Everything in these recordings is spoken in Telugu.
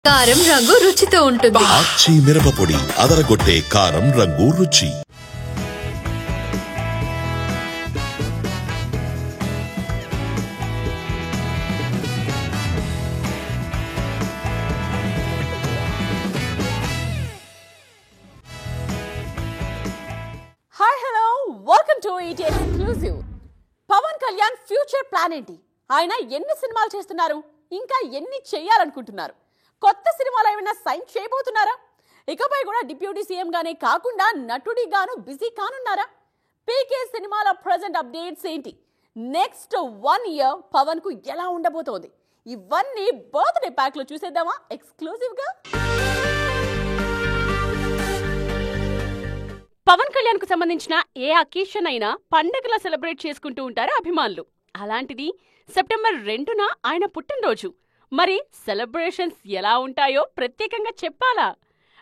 కారం రంగు రుచితో ఉంటుంది. ఆచి మిరపపొడి అదరగొట్టే కారం రంగు రుచి. Hi hello welcome to ET exclusive. Pawan Kalyan future plan ఏంటి? ఆయన ఎన్ని సినిమాలు చేస్తున్నారు? ఇంకా ఎన్ని చేయాలనుకుంటున్నారు? కొత్త సినిమాలు ఏమైనా సైన్ చేయబోతున్నారా? ఇకపై కూడా డిప్యూటీ సీఎం గానే కాకుండా నటుడిగాను బిజీ కానున్నారా? పీకే సినిమాల ప్రెజెంట్ అప్డేట్స్ ఏంటి? నెక్స్ట్ 1 year పవన్ కు ఎలా ఉండబోతోంది? ఇవన్నీ బర్త్డే ప్యాక్ లో చూసేద్దామా ఎక్స్క్లూజివ్ గా. పవన్ కళ్యాణ్ కు సంబంధించిన ఏ అకేషన్ అయినా పండగలా సెలబ్రేట్ చేసుకుంటూ ఉంటారు అభిమానులు. అలాంటిది సెప్టెంబర్ 2న ఆయన పుట్టినరోజు. మరి సెలబ్రేషన్స్ ఎలా ఉంటాయో ప్రత్యేకంగా చెప్పాలా?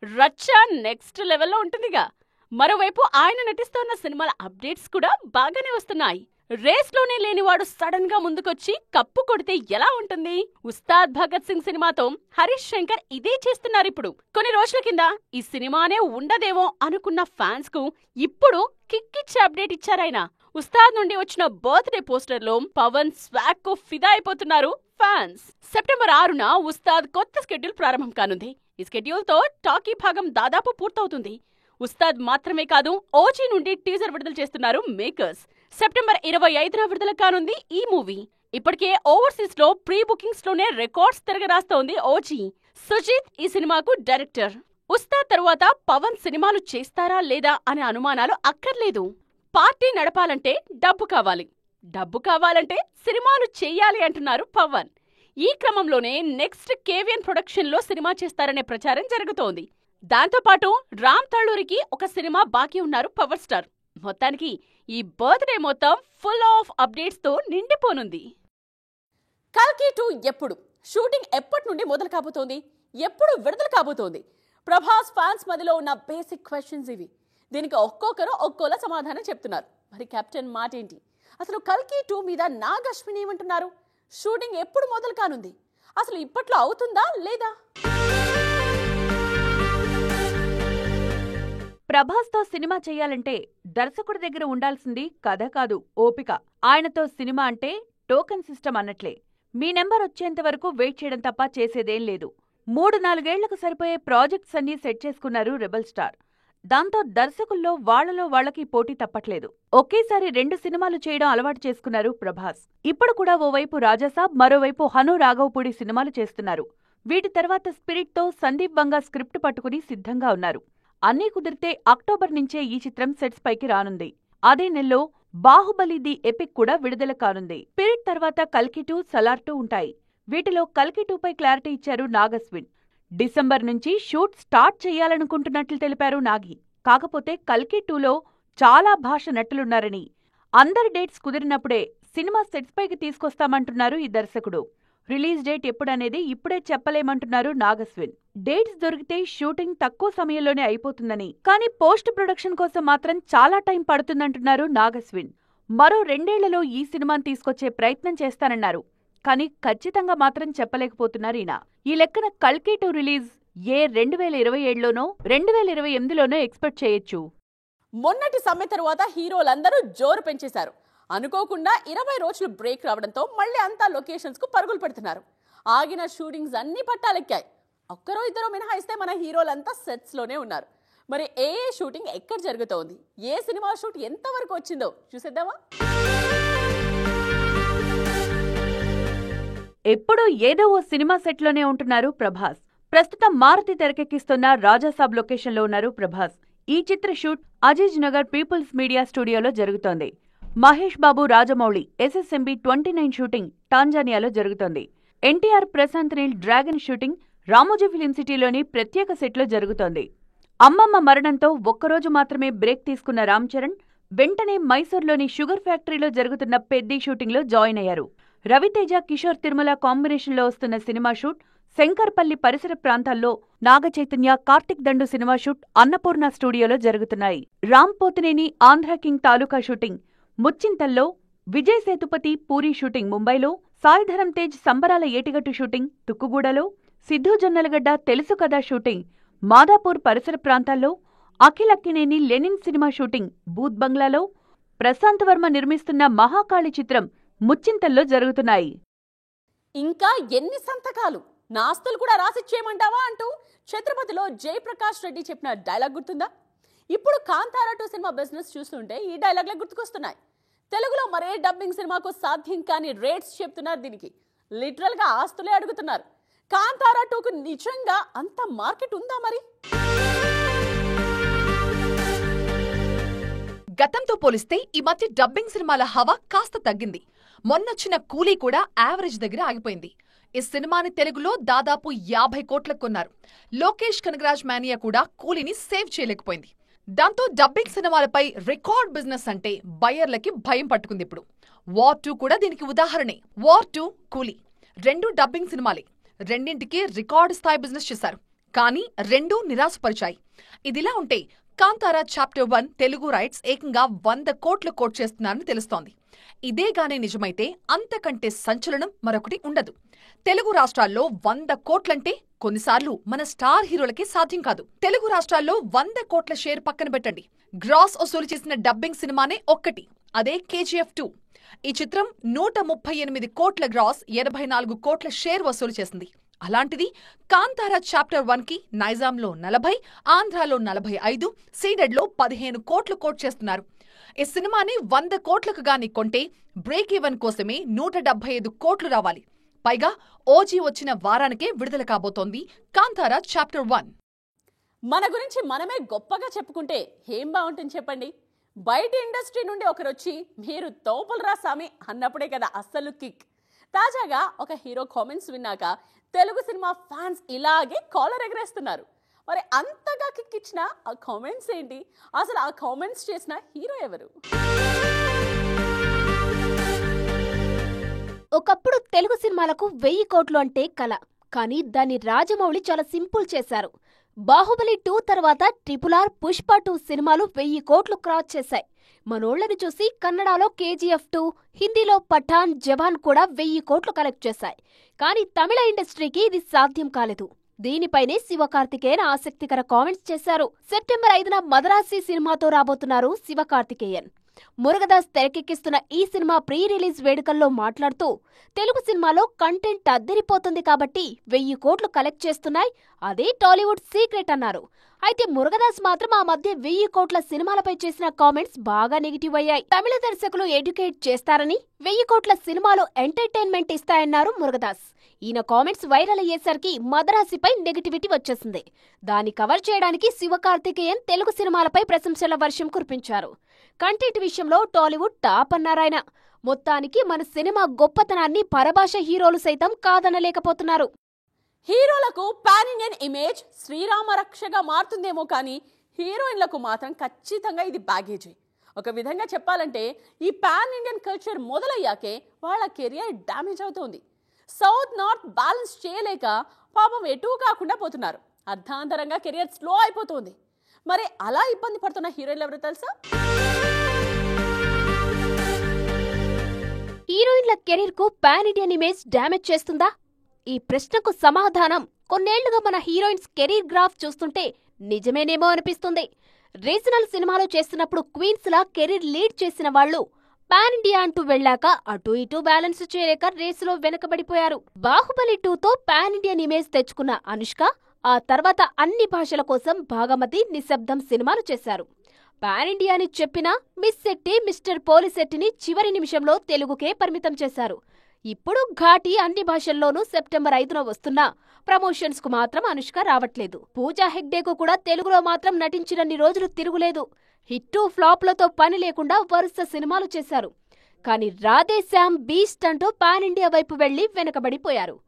రచ్చ నెక్స్ట్ లెవెల్లో ఉంటుందిగా. మరోవైపు ఆయన నటిస్తోన్న సినిమాల అప్డేట్స్ కూడా బాగానే వస్తున్నాయి. రేస్లోనే లేనివాడు సడన్ గా ముందుకొచ్చి కప్పు కొడితే ఎలా ఉంటుంది? ఉస్తాద్ భగత్ సింగ్ సినిమాతో హరీష్ శంకర్ ఇదే చేస్తున్నారిప్పుడు. కొన్ని రోజుల కింద ఈ సినిమానే ఉండదేమో అనుకున్న ఫ్యాన్స్ కు ఇప్పుడు కిక్కిచ్చే అప్డేట్ ఇచ్చారాయన. ఉస్తాద్ నుండి వచ్చిన బర్త్డే పోస్టర్ లో పవన్ స్వాగ్ కు ఫిదా అయిపోతున్నారు ఫ్యాన్స్. సెప్టెంబర్ 6న ఉస్తాద్ కొత్త స్కెడ్యూల్ ప్రారంభం కానుంది. ఈ స్కెడ్యూల్ తో టాకీ భాగం దాదాపు పూర్తవుతుంది. ఉస్తాద్ మాత్రమే కాదు, ఓజీ నుండి టీజర్ విడుదల చేస్తున్నారు మేకర్స్. సెప్టెంబర్ 25న విడుదల కానుంది ఈ మూవీ. ఇప్పటికే ఓవర్సీస్ లో ప్రీ బుకింగ్స్ లోనే రికార్డ్స్ తిరగరాస్తోంది ఓజీ. సుజిత్ ఈ సినిమాకు డైరెక్టర్. ఉస్తాద్ తరువాత పవన్ సినిమాలు చేస్తారా లేదా అనే అనుమానాలు అక్కర్లేదు. పార్టీ నడపాలంటే డబ్బు కావాలి, డబ్బు కావాలంటే సినిమాలు చెయ్యాలి అంటున్నారు పవన్. ఈ క్రమంలోనే నెక్స్ట్ కేవియన్ ప్రొడక్షన్ లో సినిమా చేస్తారనే ప్రచారం జరుగుతోంది. దాంతోపాటు రామ్ తళ్ళూరికి ఒక సినిమా బాకీ ఉన్నారు పవర్ స్టార్. మొత్తానికి ఈ బర్త్డే మొత్తం ఫుల్ ఆఫ్ అప్డేట్స్ తో నిండిపోనుంది. కల్కి 2 ఎప్పుడు? షూటింగ్ ఎప్పటి నుండి మొదలు కాబోతోంది? ఎప్పుడు విడుదల కాబోతోంది? ప్రభాస్ ఫ్యాన్స్ మధ్యలో ఉన్న బేసిక్ క్వశ్చన్స్ ఇవి. దీనికి ఒక్కొక్కరు ఒక్కోలా సమాధానం చెప్తున్నారు. మరి కెప్టెన్ మాట ఏంటి? అసలు కల్కి 2 మీద నాగ్ అశ్విన్ ఏమంటున్నారు? షూటింగ్ ఎప్పుడు మొదలు కానుంది? అసలు ఇప్పట్లో అవుతుందా లేదా? ప్రభాస్తో సినిమా చెయ్యాలంటే దర్శకుడి దగ్గర ఉండాల్సింది కథ కాదు, ఓపిక. ఆయనతో సినిమా అంటే టోకెన్ సిస్టమ్ అన్నట్లే. మీ నెంబర్ వచ్చేంత వరకు వెయిట్ చేయడం తప్ప చేసేదేం లేదు. 3-4 ఏళ్లకు సరిపోయే ప్రాజెక్ట్స్ అన్నీ సెట్ చేసుకున్నారు రెబల్ స్టార్. దాంతో దర్శకుల్లో వాళ్లలో వాళ్లకి పోటీ తప్పట్లేదు. ఒకేసారి 2 సినిమాలు చేయడం అలవాటు చేసుకున్నారు ప్రభాస్. ఇప్పుడు కూడా ఓవైపు రాజాసాబ్, మరోవైపు హను రాఘవపూడి సినిమాలు చేస్తున్నారు. వీటి తర్వాత స్పిరిట్ తో సందీప్ వంగా స్క్రిప్ట్ పట్టుకుని సిద్ధంగా ఉన్నారు. అన్నీ కుదిరితే అక్టోబర్ నుంచే ఈ చిత్రం సెట్స్ పైకి రానుంది. అదే నెలలో బాహుబలి ది ఎపిక్ కూడా విడుదల కానుంది. స్పిరిట్ తర్వాత కల్కి 2, సలార్ 2 ఉంటాయి. వీటిలో కల్కి 2 పై క్లారిటీ ఇచ్చారు నాగ్ అశ్విన్. డిసెంబర్ నుంచి షూట్ స్టార్ట్ చేయాలనుకుంటున్నట్లు తెలిపారు నాగి. కాకపోతే కల్కి 2లో చాలా భాష నటులున్నారని, అందరి డేట్స్ కుదిరినప్పుడే సినిమా సెట్స్ పైకి తీసుకొస్తామంటున్నారు ఈ దర్శకుడు. రిలీజ్ డేట్ ఎప్పుడనేది ఇప్పుడే చెప్పలేమంటున్నారు నాగ్ అశ్విన్. డేట్స్ దొరికితే షూటింగ్ తక్కువ సమయంలోనే అయిపోతుందని, కానీ పోస్ట్ ప్రొడక్షన్ కోసం మాత్రం చాలా టైం పడుతుందంటున్నారు నాగ్ అశ్విన్. మరో 2 ఏళ్లలో ఈ సినిమాను తీసుకొచ్చే ప్రయత్నం చేస్తానన్నారు. కానీ ఖచ్చితంగా మాత్రం చెప్పలేకపోతున్నారు ఈయన. ఈ లెక్కన కల్కి 2 రిలీజ్ 2027లోనో 2028లోనో ఎక్స్పెక్ట్ చేయొచ్చు. మొన్నటి సమ్మె తరువాత హీరోలందరూ జోరు పెంచేశారు. అనుకోకుండా 20 రోజులు బ్రేక్ రావడంతో మళ్ళీ అంతా లొకేషన్స్ కు పరుగులు పెడుతున్నారు. ఆగిన షూటింగ్స్ అన్ని పట్టాలెక్కాయి. ఒక్కరో ఇద్దరో మినహాయిస్తే మన హీరోలంతా సెట్స్ లోనే ఉన్నారు. మరి ఏ షూటింగ్ ఎక్కడ జరుగుతోంది? ఏ సినిమా షూట్ ఎంతవరకు వచ్చిందో చూసేద్దామా? ఎప్పుడూ ఏదో ఓ సినిమా సెట్లోనే ఉంటున్నారు ప్రభాస్. ప్రస్తుతం మారుతి తెరకెక్కిస్తున్న రాజాసాబ్ లొకేషన్లో ఉన్నారు ప్రభాస్. ఈ చిత్ర shoot Aziz Nagar people's media స్టూడియోలో జరుగుతోంది. మహేష్ బాబు, రాజమౌళి SSMB 29 షూటింగ్ టాంజానియాలో జరుగుతోంది. NTR, Prashanth Neel dragon shooting Ramoji film సిటీలోని ప్రత్యేక సెట్లో జరుగుతోంది. అమ్మమ్మ మరణంతో ఒక్కరోజు మాత్రమే బ్రేక్ తీసుకున్న రామ్ చరణ్ వెంటనే మైసూర్లోని షుగర్ ఫ్యాక్టరీలో జరుగుతున్న పెద్ది షూటింగ్లో జాయిన్ అయ్యారు. రవితేజ, కిషోర్ తిరుమల కాంబినేషన్లో వస్తున్న సినిమా షూట్ శంకర్పల్లి పరిసర ప్రాంతాల్లో, నాగచైతన్య, కార్తిక్ దండు సినిమా షూట్ అన్నపూర్ణ స్టూడియోలో జరుగుతున్నాయి. రామ్ పోతినేని ఆంధ్ర కింగ్ తాలూకా షూటింగ్ ముచ్చింతల్లో, విజయ్ సేతుపతి పూరి షూటింగ్ ముంబైలో, సాయిధరం తేజ్ సంబరాల ఏటిగట్టు షూటింగ్ తుక్కుగూడలో, సిద్ధూ జొన్నలగడ్డ తెలుసు కదా షూటింగ్ మాదాపూర్ పరిసర ప్రాంతాల్లో, అఖిల్ అక్కినేని లెనిన్ సినిమా షూటింగ్ బూత్ బంగ్లాలో, ప్రశాంత్ వర్మ నిర్మిస్తున్న మహాకాళి చిత్రం ముచ్చింతల్లో జరుగుతున్నాయి. ఇంకా ఎన్ని సంతకాలు, నాస్తులు కూడా రాసిచ్చేయమంటావా అంటూ ఛత్రపతిలో జయప్రకాష్ రెడ్డి చెప్పిన డైలాగ్ గుర్తుందా? ఇప్పుడు కాంతారా 2 సినిమా బిజినెస్ చూస్తుంటే ఈ డైలాగ్లే గుర్తుకొస్తున్నాయి. తెలుగులో మరే డబ్బింగ్ సినిమాకు సాధ్యం కాని రేట్స్ చెప్తున్నారు. దీనికి లిటరల్ గా ఆస్తులే అడుగుతున్నారు. కాంతారా 2కు నిజంగా అంత మార్కెట్ ఉందా మరి? గతంతో పోలిస్తే ఈ మధ్య డబ్బింగ్ సినిమాల హవా కాస్త తగ్గింది. మొన్నొచ్చిన కూలీ కూడా యావరేజ్ దగ్గర ఆగిపోయింది. ఈ సినిమాని తెలుగులో దాదాపు 50 కోట్లకు కొన్నారు. లోకేష్ కనగరాజ్ మానియా కూడా కూలీని సేవ్ చేయలేకపోయింది. దాంతో డబ్బింగ్ సినిమాలపై రికార్డ్ బిజినెస్ అంటే బయ్యర్లకి భయం పట్టుకుంది. ఇప్పుడు వార్ 2 కూడా దీనికి ఉదాహరణే. వార్ 2, కూలీ రెండూ డబ్బింగ్ సినిమాలే. రెండింటికి రికార్డు స్థాయి బిజినెస్ చేశారు. కానీ రెండూ నిరాశపరిచాయి. ఇదిలా ఉంటే కాంతారా చాప్టర్ 1 తెలుగు రైట్స్ ఏకంగా 100 కోట్లు కోట్ చేస్తున్నారని తెలుస్తోంది. ఇదేగానే నిజమైతే అంతకంటే సంచలనం మరొకటి ఉండదు. తెలుగు రాష్ట్రాల్లో 100 కోట్లంటే కొన్నిసార్లు మన స్టార్ హీరోలకి సాధ్యం కాదు. తెలుగు రాష్ట్రాల్లో 100 కోట్ల షేర్ పక్కన పెట్టండి. గ్రాస్ వసూలు చేసిన డబ్బింగ్ సినిమానే ఒక్కటి, అదే KGF 2. ఈ చిత్రం 138 కోట్ల గ్రాస్, 84 కోట్ల షేర్ వసూలు చేసింది. అలాంటిది కాంతారా చాప్టర్ 1కి నైజాంలో 40, ఆంధ్రాలో 45, సీడెడ్లో 15 కోట్లు కోట్ చేస్తున్నారు. ఈ సినిమాని 100 కోట్లకు గాని కొంటే బ్రేక్ ఈవెన్ కోసమే 175 కోట్లు రావాలి. పైగా ఓజీ వచ్చిన వారానికే విడుదల కాబోతోంది కాంతారా చాప్టర్ 1. మన గురించి మనమే గొప్పగా చెప్పుకుంటే ఏం బాగుంటుంది చెప్పండి? బయట ఇండస్ట్రీ నుండి ఒకరొచ్చి మీరు తోపులు రాసామి అన్నప్పుడే కదా అస్సలు కిక్. తాజాగా ఒక హీరో కామెంట్స్ విన్నాక తెలుగు సినిమా ఫ్యాన్స్ ఇలాగే కాలర్ ఎగరేస్తున్నారు. మరి అంతగా కిక్ ఇచ్చిన ఆ కామెంట్స్ ఏంటి? అసలు ఆ కామెంట్స్ చేసిన హీరో ఎవరు? ఒకప్పుడు తెలుగు సినిమాలకు 1000 కోట్లు అంటే కల. కానీ దాన్ని రాజమౌళి చాలా సింపుల్ చేశారు. బాహుబలి 2 తర్వాత RRR, పుష్ప 2 సినిమాలు 1000 కోట్లు క్రాస్ చేశాయి. మనోళ్లను చూసి కన్నడలో KGF 2, హిందీలో పఠాన్, జవాన్ కూడా 1000 కోట్లు కలెక్ట్ చేశాయి. కానీ తమిళ ఇండస్ట్రీకి ఇది సాధ్యం కాలేదు. దీనిపైనే శివకార్తికేయన్ ఆసక్తికర కామెంట్స్ చేశారు. సెప్టెంబర్ 5న మదరాసి సినిమాతో రాబోతున్నారు శివకార్తికేయన్. మురుగదాస్ తెరకెక్కిస్తున్న ఈ సినిమా ప్రీ రిలీజ్ వేడుకల్లో మాట్లాడుతూ తెలుగు సినిమాలో కంటెంట్ అద్దరిపోతుంది కాబట్టి 1000 కోట్లు కలెక్ట్ చేస్తున్నాయి, అదే టాలీవుడ్ సీక్రెట్ అన్నారు. అయితే మురుగదాస్ మాత్రం ఆ మధ్య 1000 కోట్ల సినిమాలపై చేసిన కామెంట్స్ బాగా నెగిటివ్ అయ్యాయి. తమిళ దర్శకులు ఎడ్యుకేట్ చేస్తారని, 1000 కోట్ల సినిమాలు ఎంటర్టైన్మెంట్ ఇస్తాయన్నారు మురుగదాస్. ఈయన కామెంట్స్ వైరల్ అయ్యేసరికి మదరాసిపై నెగిటివిటీ వచ్చేసింది. దాన్ని కవర్ చేయడానికి శివకార్తికేయన్ తెలుగు సినిమాలపై ప్రశంసల వర్షం కురిపించారు. కంటెంట్ విషయంలో టాలీవుడ్ టాప్ అన్నారాయన. మొత్తానికి మన సినిమా గొప్పతనాన్ని పరభాష హీరోలు సైతం కాదనలేకపోతున్నారు. హీరోలకు పాన్ ఇండియన్ ఇమేజ్ శ్రీరామ రక్షగా మారుతుందేమో కానీ హీరోయిన్లకు మాత్రం ఖచ్చితంగా ఇది బ్యాగేజీ. ఒక విధంగా చెప్పాలంటే ఈ పాన్ ఇండియన్ కల్చర్ మొదలయ్యాకే వాళ్ళ కెరియర్ డ్యామేజ్ అవుతోంది. సౌత్ నార్త్ బ్యాలెన్స్ చేయలేక పాపం ఎటూ కాకుండా పోతున్నారు. అర్ధాంతరంగా కెరియర్ స్లో అయిపోతుంది. మరి అలా ఇబ్బంది పడుతున్న హీరోయిన్లు ఎవరు తెలుసా? హీరోయిన్ల కెరీర్ కు పాన్ ఇండియన్ ఇమేజ్ డ్యామేజ్ చేస్తుందా? ఈ ప్రశ్నకు సమాధానం కొన్నేళ్లుగా మన హీరోయిన్స్ కెరీర్ గ్రాఫ్ చూస్తుంటే నిజమేనేమో అనిపిస్తుంది. రీజనల్ సినిమాలు చేస్తున్నప్పుడు క్వీన్స్ లా కెరీర్ లీడ్ చేసిన వాళ్లు పాన్ ఇండియా అంటూ వెళ్లాక అటూ ఇటూ బ్యాలెన్స్ చేయలేక రేసులో వెనకబడిపోయారు. బాహుబలి 2తో పాన్ ఇండియన్ ఇమేజ్ తెచ్చుకున్న అనుష్క ఆ తర్వాత అన్ని భాషల కోసం భాగమతి, నిశ్శబ్దం సినిమాలు చేశారు. పాన్ ఇండియా అని చెప్పినా మిస్ శెట్టి, మిస్టర్ పోలిశెట్టిని చివరి నిమిషంలో తెలుగుకే పరిమితం చేశారు. ఇప్పుడు ఘాటి అన్ని భాషల్లోనూ సెప్టెంబర్ 5న వస్తున్నా ప్రమోషన్స్ కు మాత్రం అనుష్క రావట్లేదు. పూజా హెగ్డేకు కూడా తెలుగులో మాత్రం నటించినన్ని రోజులు తిరుగులేదు. హిట్టు ఫ్లాప్లతో పని లేకుండా వరుస సినిమాలు చేశారు. కానీ రాధేశ్యామ్, బీస్ట్ అంటూ పాన్ ఇండియా వైపు వెళ్లి వెనకబడిపోయారు.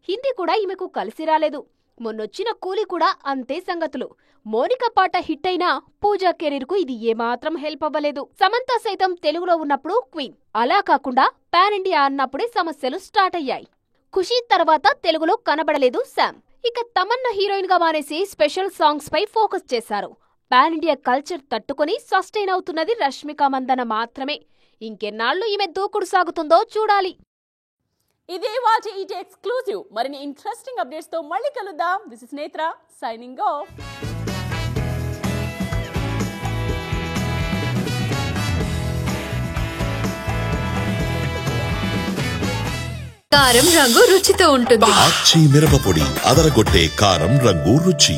హిందీ కూడా ఈమెకు కలిసి రాలేదు. మొన్నొచ్చిన కూలీ కూడా అంతే సంగతులు. మోనికా పాట హిట్ అయినా పూజా కెరీర్ కు ఇది ఏమాత్రం హెల్ప్ అవ్వలేదు. సమంత సైతం తెలుగులో ఉన్నప్పుడు క్వీన్, అలా కాకుండా పాన్ ఇండియా అన్నప్పుడే సమస్యలు స్టార్ట్ అయ్యాయి. ఖుషీ తర్వాత తెలుగులో కనబడలేదు శామ్. ఇక తమన్నా హీరోయిన్ గా మానేసి స్పెషల్ సాంగ్స్ పై ఫోకస్ చేశారు. పాన్ ఇండియా కల్చర్ తట్టుకుని సస్టైన్ అవుతున్నది రష్మిక మందన మాత్రమే. ఇంకెన్నాళ్లు ఈమె దూకుడు సాగుతుందో చూడాలి. ఇదే వాటి ఈటీ ఎక్స్క్లూజివ్. మరిన్ని ఇంట్రెస్టింగ్ అప్డేట్స్ తో మళ్ళీ కలుద్దాం. దిస్ ఇస్ నేత్ర సైనింగ్ ఆఫ్. కారం రంగు రుచితో ఉంటుంది. ఆచి మిరపపొడి అదరగొట్టే కారం రంగు రుచి.